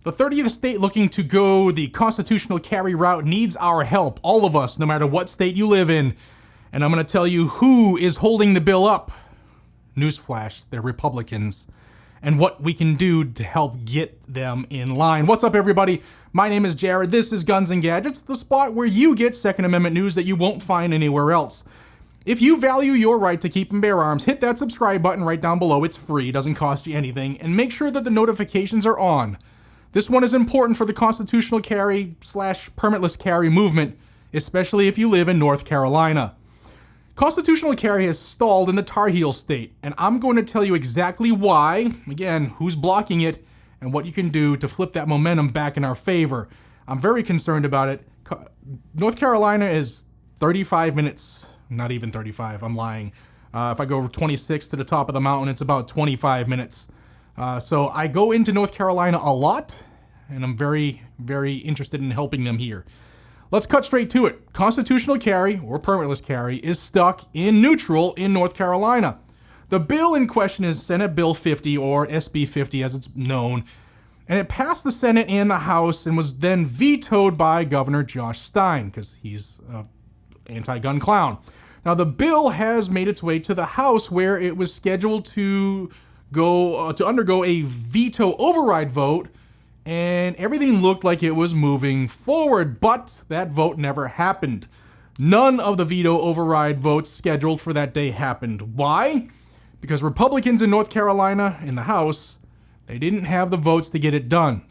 The 30th state looking to go the constitutional carry route needs our help, all of us, no matter what state you live in. And I'm going to tell you who is holding the bill up. Newsflash, they're Republicans. And what we can do to help get them in line. What's up, everybody? My name is Jared. This is Guns and Gadgets, the spot where you get Second Amendment news that you won't find anywhere else. If you value your right to keep and bear arms, hit that subscribe button right down below. It's free, doesn't cost you anything, and make sure that the notifications are on. This one is important for the constitutional carry / permitless carry movement, especially if you live in North Carolina. Constitutional carry has stalled in the Tar Heel state, and I'm going to tell you exactly why, again, who's blocking it, and what you can do to flip that momentum back in our favor. I'm very concerned about it. North Carolina is 35 minutes, not even 35, I'm lying. If I go 26 to the top of the mountain, it's about 25 minutes. So I go into North Carolina a lot, and I'm very, very interested in helping them here. Let's cut straight to it. Constitutional carry, or permitless carry, is stuck in neutral in North Carolina. The bill in question is Senate Bill 50, or SB 50 as it's known, and it passed the Senate and the House and was then vetoed by Governor Josh Stein, because he's an anti-gun clown. Now, the bill has made its way to the House, where it was scheduled to undergo a veto override vote, and everything looked like it was moving forward, but that vote never happened. None of the veto override votes scheduled for that day happened. Why? Because Republicans in North Carolina, in the House, they didn't have the votes to get it done.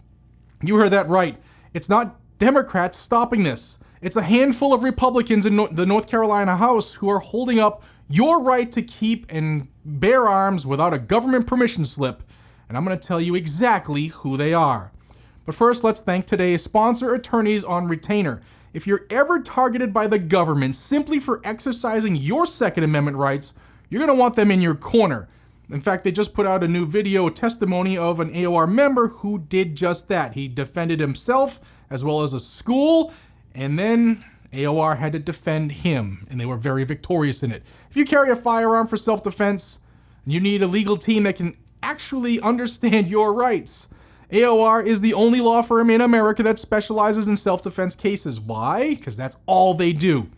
You heard that right. It's not Democrats stopping this. It's a handful of Republicans in the North Carolina House who are holding up your right to keep and bear arms without a government permission slip, and I'm going to tell you exactly who they are. But first, let's thank today's sponsor, Attorneys on Retainer. If you're ever targeted by the government simply for exercising your Second Amendment rights, you're going to want them in your corner. In fact, they just put out a new video testimony of an AOR member who did just that. He defended himself as well as a school, and then AOR had to defend him, and they were very victorious in it. If you carry a firearm for self-defense, you need a legal team that can actually understand your rights. AOR is the only law firm in America that specializes in self-defense cases. Why? Because that's all they do.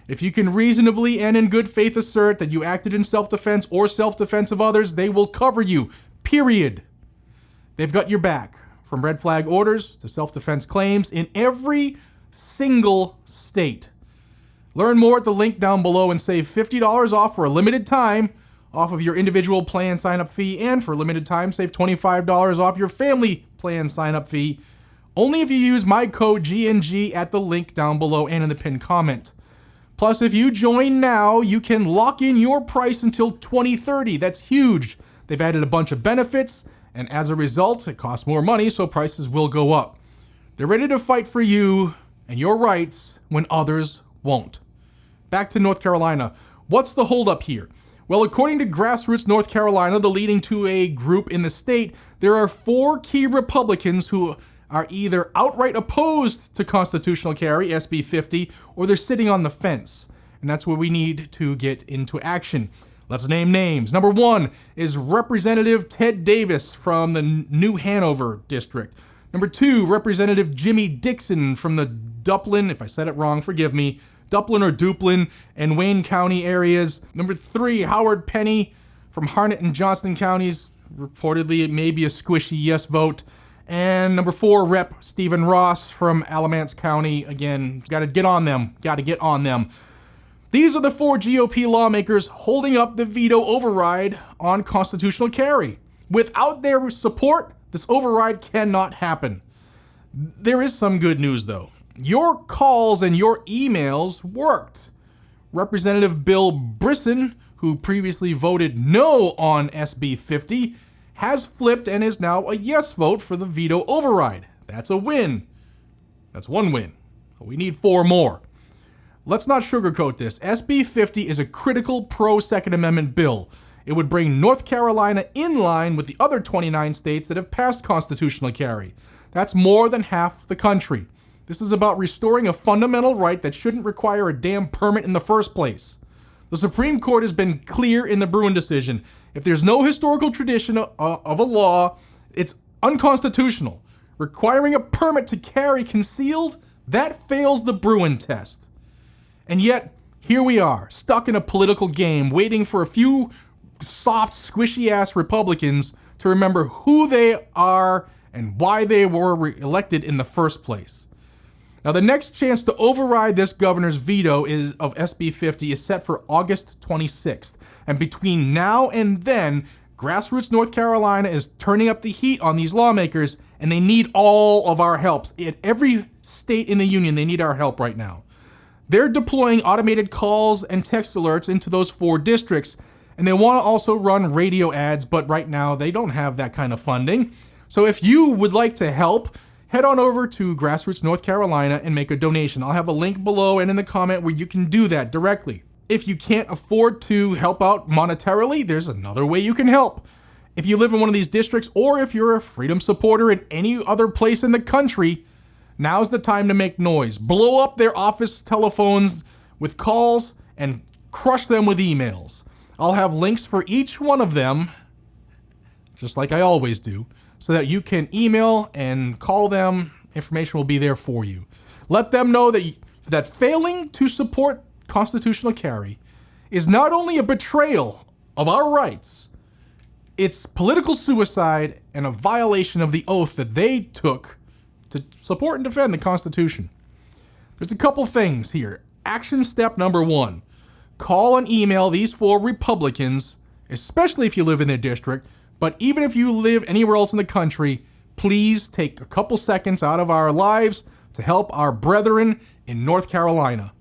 If you can reasonably and in good faith assert that you acted in self-defense or self-defense of others, they will cover you. Period. They've got your back. From red flag orders to self-defense claims in every single state. Learn more at the link down below and save $50 off for a limited time off of your individual plan sign-up fee, and for a limited time, save $25 off your family plan sign-up fee, only if you use my code GNG at the link down below and in the pinned comment. Plus, if you join now, you can lock in your price until 2030. That's huge. They've added a bunch of benefits, and as a result, it costs more money, so prices will go up. They're ready to fight for you and your rights when others won't. Back to North Carolina. What's the holdup here? Well, according to Grassroots North Carolina, the leading 2A group in the state, there are 4 key Republicans who are either outright opposed to constitutional carry, SB 50, or they're sitting on the fence. And that's where we need to get into action. Let's name names. Number 1 is Representative Ted Davis from the New Hanover district. Number 2, Representative Jimmy Dixon from the Duplin, if I said it wrong, forgive me, Duplin or Duplin and Wayne County areas. Number 3, Howard Penny from Harnett and Johnston counties. Reportedly, it may be a squishy yes vote. And number 4, Rep. Stephen Ross from Alamance County. Again, got to get on them. These are the 4 GOP lawmakers holding up the veto override on constitutional carry. Without their support, this override cannot happen. There is some good news, though. Your calls and your emails worked. Representative Bill Brisson, who previously voted no on SB 50, has flipped and is now a yes vote for the veto override. That's a win. That's one win. We need 4 more. Let's not sugarcoat this. SB 50 is a critical pro-Second Amendment bill. It would bring North Carolina in line with the other 29 states that have passed constitutional carry. That's more than half the country. This is about restoring a fundamental right that shouldn't require a damn permit in the first place. The Supreme Court has been clear in the Bruin decision. If there's no historical tradition of a law, it's unconstitutional. requiring a permit to carry concealed, that fails the Bruin test. And yet, here we are, stuck in a political game, waiting for a few soft, squishy-ass Republicans to remember who they are and why they were elected in the first place. Now, the next chance to override this governor's veto of SB 50 is set for August 26th. And between now and then, Grassroots North Carolina is turning up the heat on these lawmakers, and they need all of our help. In every state in the union, they need our help right now. They're deploying automated calls and text alerts into those 4 districts, and they want to also run radio ads, but right now they don't have that kind of funding. So if you would like to help, head on over to Grassroots North Carolina and make a donation. I'll have a link below and in the comment where you can do that directly. If you can't afford to help out monetarily, there's another way you can help. If you live in one of these districts, or if you're a freedom supporter in any other place in the country, now's the time to make noise. Blow up their office telephones with calls and crush them with emails. I'll have links for each one of them, just like I always do, so that you can email and call them. Information will be there for you. Let them know that failing to support constitutional carry is not only a betrayal of our rights, it's political suicide and a violation of the oath that they took to support and defend the Constitution. There's a couple things here. Action step number 1. Call and email these 4 Republicans, especially if you live in their district, but even if you live anywhere else in the country, please take a couple seconds out of our lives to help our brethren in North Carolina.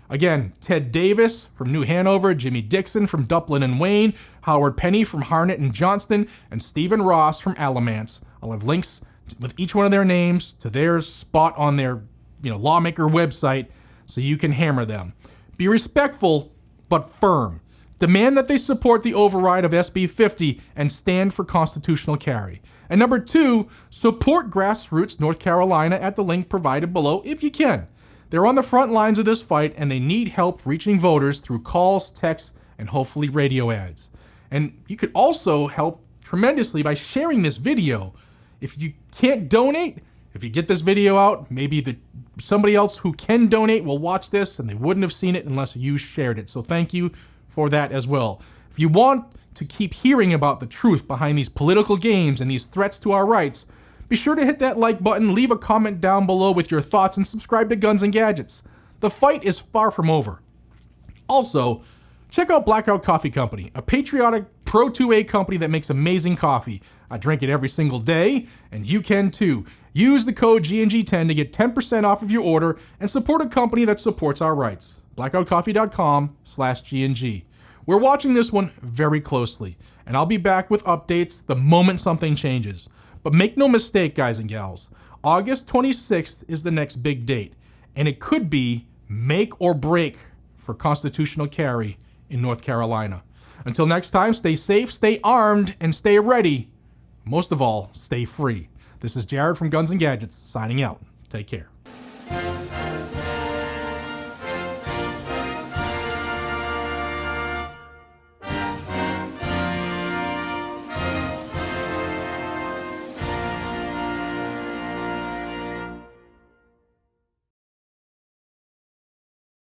Again, Ted Davis from New Hanover, Jimmy Dixon from Duplin and Wayne, Howard Penny from Harnett and Johnston, and Stephen Ross from Alamance. I'll have links with each one of their names to their spot on their lawmaker website so you can hammer them. Be respectful, but firm. Demand that they support the override of SB 50 and stand for constitutional carry. And number 2, support Grassroots North Carolina at the link provided below if you can. They're on the front lines of this fight, and they need help reaching voters through calls, texts, and hopefully radio ads. And you could also help tremendously by sharing this video. If you can't donate, if you get this video out, maybe somebody else who can donate will watch this, and they wouldn't have seen it unless you shared it. So thank you for that as well. If you want to keep hearing about the truth behind these political games and these threats to our rights, be sure to hit that like button, leave a comment down below with your thoughts, and subscribe to Guns and Gadgets. The fight is far from over. Also, check out Blackout Coffee Company, a patriotic Pro 2A company that makes amazing coffee. I drink it every single day, and you can too. Use the code GNG10 to get 10% off of your order and support a company that supports our rights. blackoutcoffee.com/GNG. We're watching this one very closely, and I'll be back with updates the moment something changes. But make no mistake, guys and gals, August 26th is the next big date, and it could be make or break for constitutional carry in North Carolina. Until next time, stay safe, stay armed, and stay ready. Most of all, stay free. This is Jared from Guns and Gadgets, signing out. Take care.